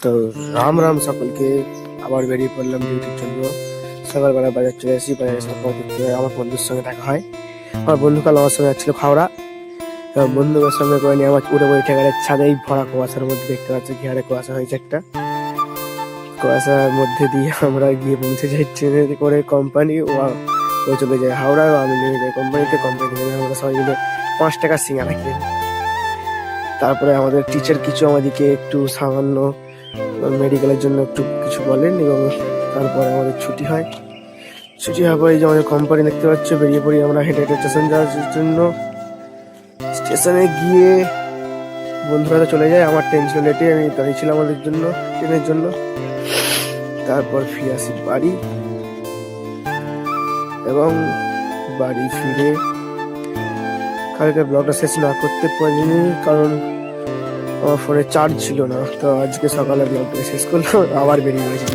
তো রাম রাম সকলকে। আবার বেরিয়ে পড়লাম ডিউটির জন্য। সকালবেলা বাজার চলে আসি, বাজারে আমার বন্ধুর সঙ্গে দেখা হয়। আমার বন্ধু কাল আমার সঙ্গে যাচ্ছিল খাওড়া। বন্ধুদের সঙ্গে করে নিয়ে আমার উড়ে বই ঠেকারের ছাদেই ভরা কুয়াশার মধ্যে দেখতে পাচ্ছি কি হারে কুয়াশা হয়েছে একটা। কুয়াশার মধ্যে দিয়ে আমরা গিয়ে পৌঁছে যাই ট্রেনে করে কোম্পানি। ও চলে যায় হাওড়া, আমি নেমে যাই কোম্পানিতে। কোম্পানিতে নেমে আমরা সবাই মিলে 5 টাকার সিঙ্গারা খেয়ে নিই। তারপরে আমাদের টিচার কিছু আমাদেরকে একটু সামান্য মেডিকেলের জন্য একটু কিছু বলেন, এবং তারপরে আমাদের ছুটি হয়। ছুটি হওয়ার পরে যে আমাদের কোম্পানি দেখতে পাচ্ছ, বেরিয়ে পড়ি আমরা হেঁটে হেঁটে স্টেশন যাওয়ার জন্য। স্টেশনে গিয়ে বন্ধুরা তো চলে যায়, আমার ট্রেন ছিল লেটে, আমি দাঁড়িয়েছিলাম আমাদের জন্য ট্রেনের জন্য। তারপর ফিরে আসি বাড়ি, এবং বাড়ি ফিরে কালকে ব্লগটা শেষ না করতে পারিনি, কারণ আমার ফোনে চার্জ ছিল না। তো আজকে সকালে ব্লগটা শেষ করলাম, আবার বেরিয়ে গেছি।